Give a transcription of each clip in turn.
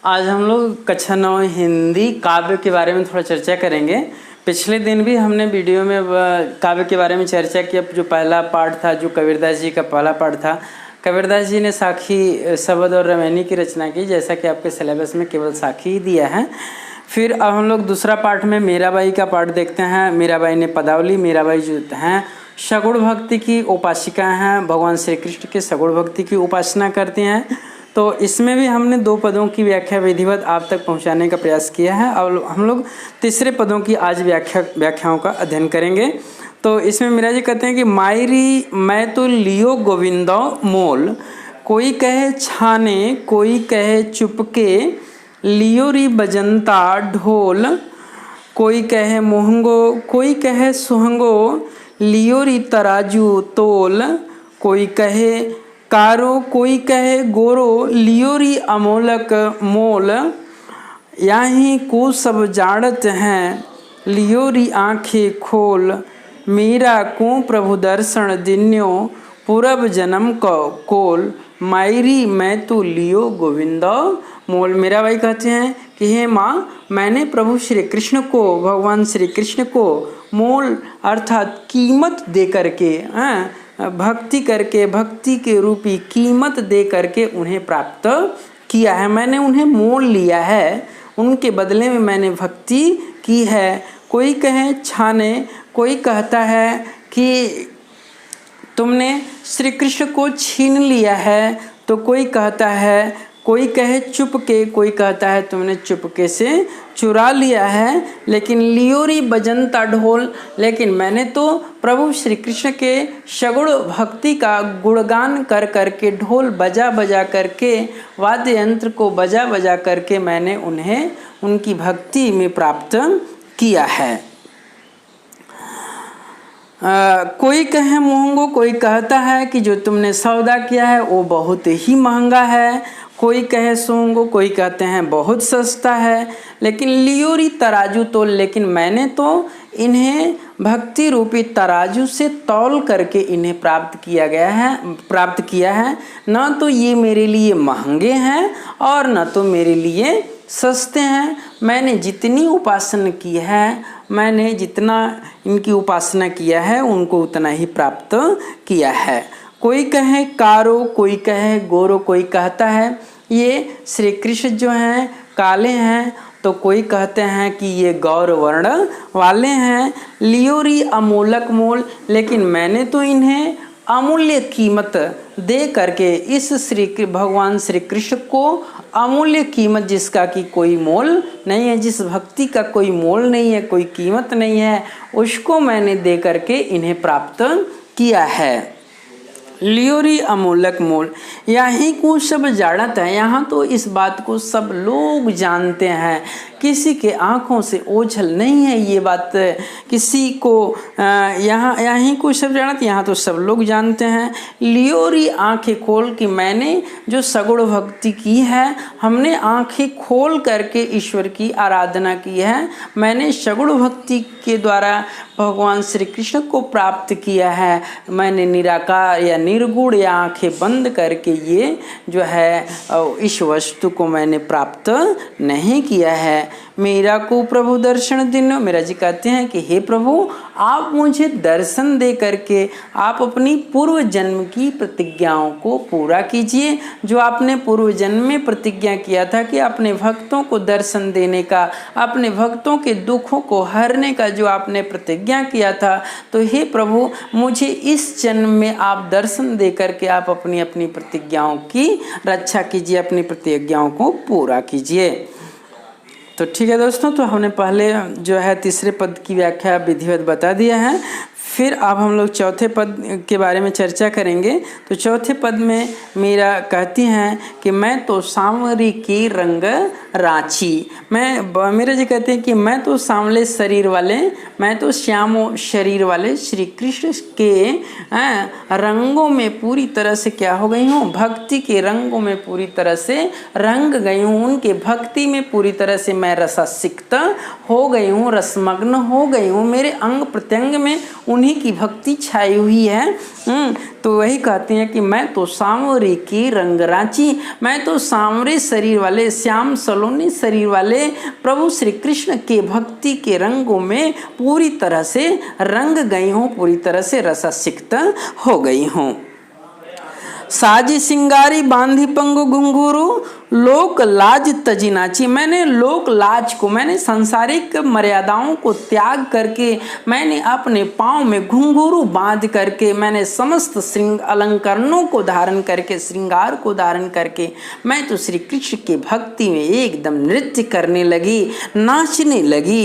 आज हम लोग कक्षा 9 हिंदी काव्य के बारे में थोड़ा चर्चा करेंगे। पिछले दिन भी हमने वीडियो में काव्य के बारे में चर्चा किया। जो पहला पाठ था, जो कबीरदास जी का पहला पाठ था, कबीरदास जी ने साखी शब्द और रमैनी की रचना की, जैसा कि आपके सिलेबस में केवल साखी ही दिया है। फिर अब हम लोग दूसरा पाठ में मीराबाई का पाठ देखते हैं। मीराबाई ने पदावली, मीराबाई जो हैं सगुण भक्ति की उपासिका हैं, भगवान श्री कृष्ण के सगुण भक्ति की उपासना करते हैं। तो इसमें भी हमने 2 पदों की व्याख्या विधिवत आप तक पहुंचाने का प्रयास किया है। अब हम लोग तीसरे पदों की आज व्याख्याओं का अध्ययन करेंगे। तो इसमें मीरा जी कहते हैं कि मायरी मैं तो लियो गोविंदो मोल, कोई कहे छाने कोई कहे चुपके, लियो री बजंता ढोल, कोई कहे मोहंगो कोई कहे सुहंगो, लियो री तराजू तोल, कोई कहे कारो कोई कहे गोरो, लियो री अमोलक मोल, याही को सब जाड़त हैं लियो री आँखें खोल, मीरा को प्रभु दर्शन दिन्यो पूरब जन्म को कोल, मायरी मैं तो लियो गोविंदो मोल। मीराबाई कहते हैं कि हे माँ, मैंने प्रभु श्री कृष्ण को, भगवान श्री कृष्ण को मोल अर्थात कीमत दे करके, भक्ति करके, भक्ति के रूपी कीमत दे करके उन्हें प्राप्त किया है। मैंने उन्हें मोल लिया है, उनके बदले में मैंने भक्ति की है। कोई कहे छाने, कोई कहता है कि तुमने श्री कृष्ण को छीन लिया है, तो कोई कहता है, कोई कहे चुपके, कोई कहता है तुमने चुपके से चुरा लिया है। लेकिन लियोरी बजंता ढोल, लेकिन मैंने तो प्रभु श्री कृष्ण के सगुण भक्ति का गुणगान कर करके, ढोल बजा बजा करके, वाद्य यंत्र को बजा बजा करके मैंने उन्हें उनकी भक्ति में प्राप्त किया है। कोई कहे महंगो, कोई कहता है कि जो तुमने सौदा किया है वो बहुत ही महंगा है। कोई कहे सोंगो, कोई कहते हैं बहुत सस्ता है। लेकिन लियोरी तराजू तोल, लेकिन मैंने तो इन्हें भक्ति रूपी तराजू से तौल करके इन्हें प्राप्त किया है। न तो ये मेरे लिए महंगे हैं और न तो मेरे लिए सस्ते हैं। मैंने जितनी उपासना की है, मैंने जितना इनकी उपासना किया है, उनको उतना ही प्राप्त किया है। कोई कहे कारो, कोई कहे गोरो, कोई कहता है ये श्री कृष्ण जो हैं काले हैं, तो कोई कहते हैं कि ये गौर वर्ण वाले हैं। लियोरी अमोलक मोल, लेकिन मैंने तो इन्हें अमूल्य कीमत दे करके, इस भगवान श्री कृष्ण को अमूल्य कीमत, जिसका कि कोई मोल नहीं है, जिस भक्ति का कोई मोल नहीं है, कोई कीमत नहीं है, उसको मैंने दे करके इन्हें प्राप्त किया है। लियोरी अमोलक मोल, यहीं को सब जानत है। यहाँ तो इस बात को सब लोग जानते हैं, किसी के आँखों से ओझल नहीं है ये बात। किसी को यहीं को सब जानत, यहाँ तो सब लोग जानते हैं। लियोरी आँखें खोल, कि मैंने जो सगुण भक्ति की है, हमने आँखें खोल करके ईश्वर की आराधना की है। मैंने सगुण भक्ति के द्वारा भगवान श्री कृष्ण को प्राप्त किया है। मैंने निराकार या निर्गुण या आँखें बंद करके ये जो है इस वस्तु को मैंने प्राप्त नहीं किया है। मेरा को प्रभु दर्शन दिनो, मेरा जी कहते हैं कि हे प्रभु, आप मुझे दर्शन दे करके आप अपनी पूर्व जन्म की प्रतिज्ञाओं को पूरा कीजिए। जो आपने पूर्व जन्म में प्रतिज्ञा किया था कि अपने भक्तों को दर्शन देने का, अपने भक्तों के दुखों को हरने का जो आपने प्रतिज्ञा किया था, तो हे प्रभु मुझे इस जन्म में आप दर्शन दे करके आप अपनी अपनी प्रतिज्ञाओं की रक्षा कीजिए, अपनी प्रतिज्ञाओं को पूरा कीजिए। तो ठीक है दोस्तों, तो हमने पहले जो है तीसरे पद की व्याख्या विधिवत बता दिया है। फिर अब हम लोग चौथे पद के बारे में चर्चा करेंगे। तो चौथे पद में मीरा कहती हैं कि मैं तो सांवरी की रंग रांची, मीरा जी कहते हैं कि मैं तो सांवले शरीर वाले, मैं तो श्यामो शरीर वाले श्री कृष्ण के रंगों में पूरी तरह से क्या हो गई हूँ, भक्ति के रंगों में पूरी तरह से रंग गई हूँ। उनके भक्ति में पूरी तरह से मैं रसासिक्त हो गई हूँ, रसमग्न हो गई हूँ। मेरे अंग प्रत्यंग में उन्हीं उन्हीं की भक्ति छाई हुई है। तो वही कहते हैं कि मैं तो सांवरे की रंग रांची, मैं तो सांवरे शरीर वाले, श्याम सलोनी शरीर वाले प्रभु श्री कृष्ण के भक्ति के रंगों में पूरी तरह से रंग गई हूँ, पूरी तरह से रसासिक्त हो गई हूँ। साजी सिंगारी बांधी पंगु घुंघरू, लोक लाज तजी नाची। मैंने लोक लाज को, मैंने सांसारिक मर्यादाओं को त्याग करके, मैंने अपने पाँव में घुंघरू बांध करके, मैंने समस्त अलंकरणों को धारण करके, श्रृंगार को धारण करके, मैं तो श्री कृष्ण की भक्ति में एकदम नृत्य करने लगी, नाचने लगी।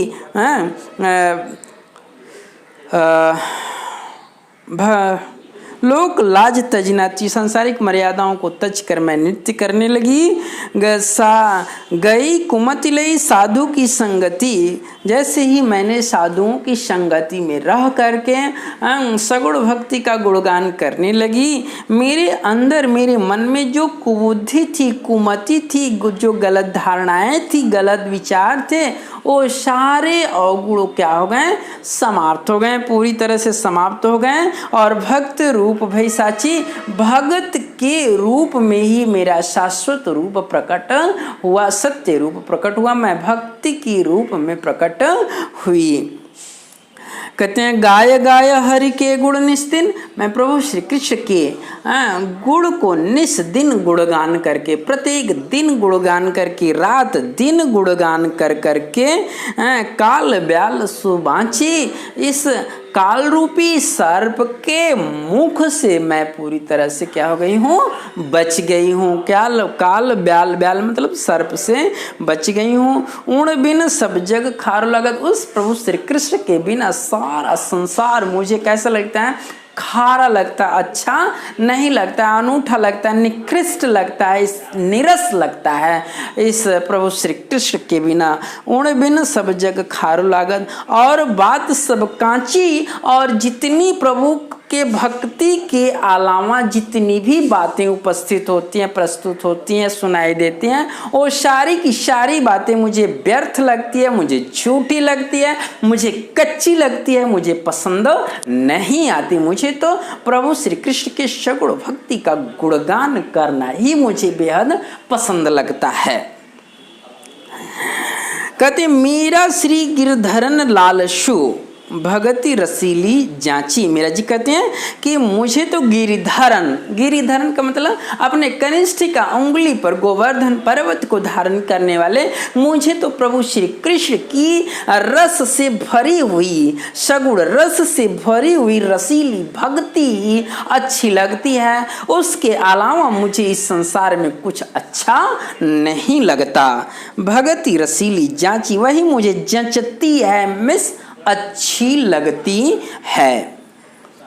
लोक लाज तजनाची, सांसारिक मर्यादाओं को तज कर मैं नृत्य करने लगी। गई कुमतिलई साधु की संगति, जैसे ही मैंने साधुओं की संगति में रह करके सगुण भक्ति का गुणगान करने लगी, मेरे अंदर मेरे मन में जो कुबुद्धि थी, कुमति थी, जो गलत धारणाएं थी, गलत विचार थे, वो सारे अवगुण क्या हो गए, समाप्त हो गए, पूरी तरह से समाप्त हो गए। और भक्त रूप भई साची, भगत के रूप में ही मेरा शाश्वत रूप प्रकट हुआ, सत्य रूप प्रकट हुआ, मैं भक्ति की रूप में प्रकट हुई। कहते हैं गाय गाय हरि के गुण निस्दिन, मैं प्रभु श्री कृष्ण के गुण को निस दिन गुणगान करके, प्रत्येक दिन गुणगान करके, रात दिन गुणगान कर करके काल ब्याल सुबांची, इस काल रूपी सर्प के मुख से मैं पूरी तरह से क्या हो गई हूँ, बच गई हूँ। काल ब्याल, ब्याल मतलब सर्प से बच गई हूँ। उण बिन सब जग खार लगत, उस प्रभु श्री कृष्ण के बिना सारा संसार मुझे कैसा लगता है, खारा लगता है, अच्छा नहीं लगता है, अनूठा लगता है, निकृष्ट लगता है, निरस लगता है इस प्रभु श्री कृष्ण के बिना। उण बिन सब जग खारू लागत, और बात सब कांची, और जितनी प्रभु के भक्ति के अलावा जितनी भी बातें उपस्थित होती हैं, प्रस्तुत होती हैं, सुनाई देती हैं, वो सारी की सारी बातें मुझे व्यर्थ लगती है, मुझे झूठी लगती है, मुझे कच्ची लगती है, मुझे पसंद नहीं आती। मुझे तो प्रभु श्री कृष्ण के सगुण भक्ति का गुणगान करना ही मुझे बेहद पसंद लगता है। कहते मीरा श्री गिरधरन लालशु, भगति रसीली जांची। मेरा जी कहते हैं कि मुझे तो गिरिधरन, गिरिधरन का मतलब अपने कनिष्ठिका उंगली पर गोवर्धन पर्वत को धारण करने वाले, मुझे तो प्रभु श्री कृष्ण की रस से भरी हुई, सगुण रस से भरी हुई रसीली भक्ति अच्छी लगती है। उसके अलावा मुझे इस संसार में कुछ अच्छा नहीं लगता। भगति रसीली जांची, वही मुझे जचती है, मिस अच्छी लगती है।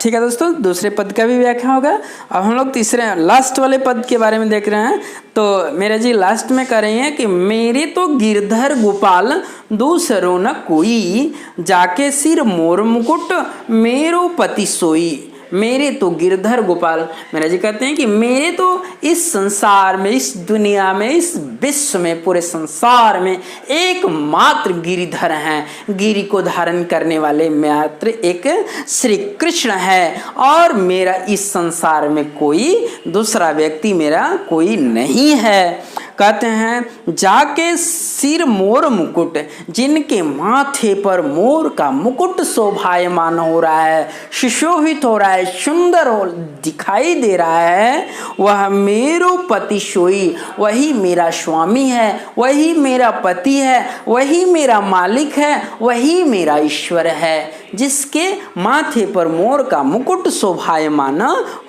ठीक है दोस्तों, दूसरे पद का भी व्याख्या होगा। अब हम लोग तीसरे लास्ट वाले पद के बारे में देख रहे हैं। तो मेरा जी लास्ट में कह रही हैं कि मेरे तो गिरधर गोपाल दूसरो न कोई, जाके सिर मोर मुकुट मेरो पति सोई। मेरे तो गिरधर गोपाल, मेरा जी कहते हैं कि मेरे तो इस संसार में, इस दुनिया में, इस विश्व में, पूरे संसार में एकमात्र गिरिधर हैं। गिरि को धारण करने वाले मात्र एक श्री कृष्ण है, और मेरा इस संसार में कोई दूसरा व्यक्ति मेरा कोई नहीं है। कहते हैं जाके सिर मोर मुकुट, जिनके माथे पर मोर का मुकुट शोभायमान हो रहा है, सुशोभित हो रहा है, सुंदर हो दिखाई दे रहा है, वह मेरो पति सोई, वही मेरा स्वामी है, वही मेरा पति है, वही मेरा मालिक है, वही मेरा ईश्वर है, जिसके माथे पर मोर का मुकुट शोभायमान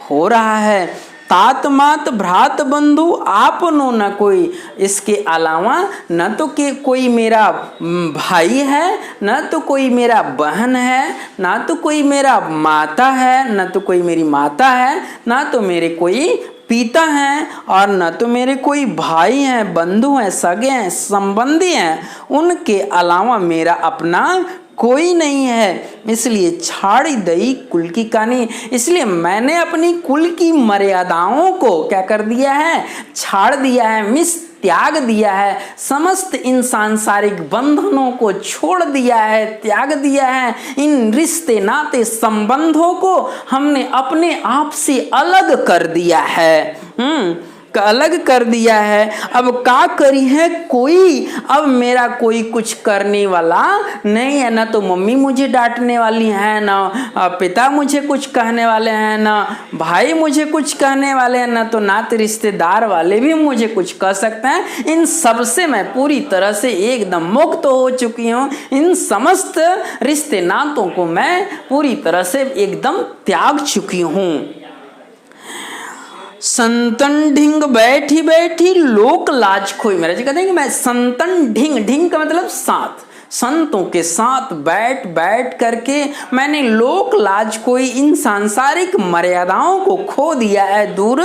हो रहा है। तात मात भ्रात बंधु आपनो न कोई, इसके अलावा न तो कि कोई मेरा भाई है, न तो कोई मेरा बहन है, न तो कोई मेरा माता है, न तो कोई मेरी माता है, न तो मेरे कोई पिता हैं, और न तो मेरे कोई भाई हैं, बंधु हैं, सगे हैं, संबंधी हैं। उनके अलावा मेरा अपना कोई नहीं है। इसलिए छाड़ी दई कुल की कहानी, इसलिए मैंने अपनी कुल की मर्यादाओं को क्या कर दिया है, छाड़ दिया है, मिस त्याग दिया है, समस्त इन सांसारिक बंधनों को छोड़ दिया है, त्याग दिया है, इन रिश्ते नाते संबंधों को हमने अपने आप से अलग कर दिया है, अलग कर दिया है। अब का करी है कोई, अब मेरा कोई कुछ करने वाला नहीं है, ना तो मम्मी मुझे डांटने वाली है, ना पिता मुझे कुछ कहने वाले हैं, ना भाई मुझे कुछ कहने वाले हैं, ना तो नाते रिश्तेदार वाले भी मुझे कुछ कह सकते हैं। इन सब से मैं पूरी तरह से एकदम मुक्त हो चुकी हूँ। इन समस्त रिश्ते नातों को मैं पूरी तरह से एकदम त्याग चुकी हूँ। संतन ढिंग बैठी बैठी लोक लाज खोई। महाराज जी कहते हैं कि मैं संतन ढिंग, ढिंग का मतलब साथ, संतों के साथ बैठ बैठ करके मैंने लोक लाज कोई, इन सांसारिक मर्यादाओं को खो दिया है, दूर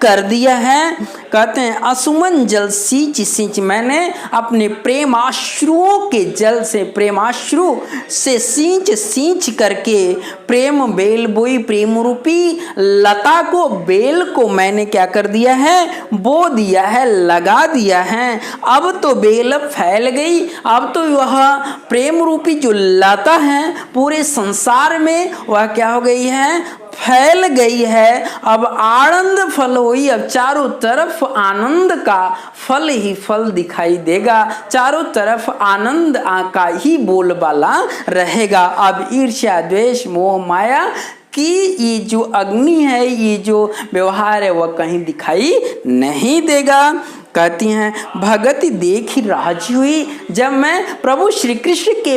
कर दिया है। कहते हैं असुमन जल सींच सींच, मैंने अपने प्रेमाश्रुओं के जल से, प्रेमाश्रु से सींच सींच करके प्रेम बेल बोई, प्रेम रूपी लता को, बेल को मैंने क्या कर दिया है, बो दिया है, लगा दिया है। अब तो बेल फैल गई, अब तो वह प्रेम रूपी जो लता है पूरे संसार में वह क्या हो गई है, फैल गई है। अब आनंद फल हुई, अब चारों तरफ आनंद का फल ही फल दिखाई देगा, चारों तरफ आनंद का ही बोलबाला रहेगा। अब ईर्ष्या द्वेष मोह माया कि ये जो अग्नि है, ये जो व्यवहार है वह कहीं दिखाई नहीं देगा। कहती हैं भगति देखी राजी हुई, जब मैं प्रभु श्री कृष्ण के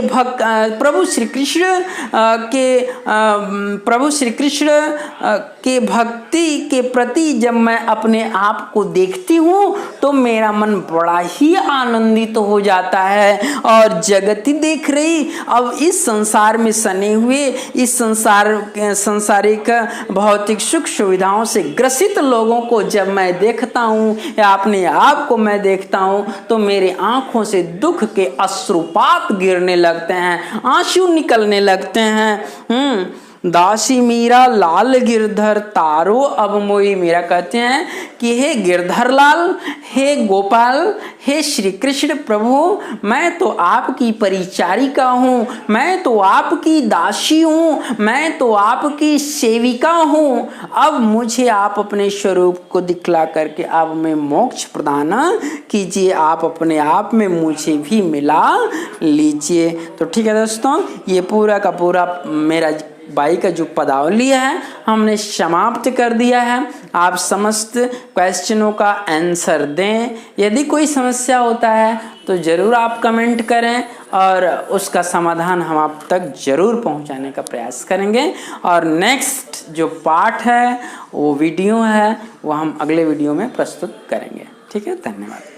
के भक्ति के प्रति जब मैं अपने आप को देखती हूँ तो मेरा मन बड़ा ही आनंदित हो जाता है। और जगति देख रही, अब इस संसार में सने हुए, इस संसारिक भौतिक सुख सुविधाओं से ग्रसित लोगों को जब मैं देखता हूँ या अपने आप को मैं देखता हूँ तो मेरे आंखों से दुख के अश्रुपात गिरने लगते हैं, आंसू निकलने लगते हैं। दासी मीरा लाल गिरधर तारो अब मोई। मीरा कहते हैं कि हे गिरधर लाल, हे गोपाल, हे श्री कृष्ण प्रभु, मैं तो आपकी परिचारिका हूँ, मैं तो आपकी दासी हूँ, मैं तो आपकी सेविका हूँ। अब मुझे आप अपने स्वरूप को दिखला करके आप में मोक्ष प्रदान कीजिए, आप अपने आप में मुझे भी मिला लीजिए। तो ठीक है दोस्तों, ये पूरा का पूरा मेरा बाई का जो पदावली है हमने समाप्त कर दिया है। आप समस्त क्वेश्चनों का आंसर दें। यदि कोई समस्या होता है तो ज़रूर आप कमेंट करें और उसका समाधान हम आप तक ज़रूर पहुंचाने का प्रयास करेंगे। और नेक्स्ट जो पार्ट है वो वीडियो है वो हम अगले वीडियो में प्रस्तुत करेंगे। ठीक है, धन्यवाद।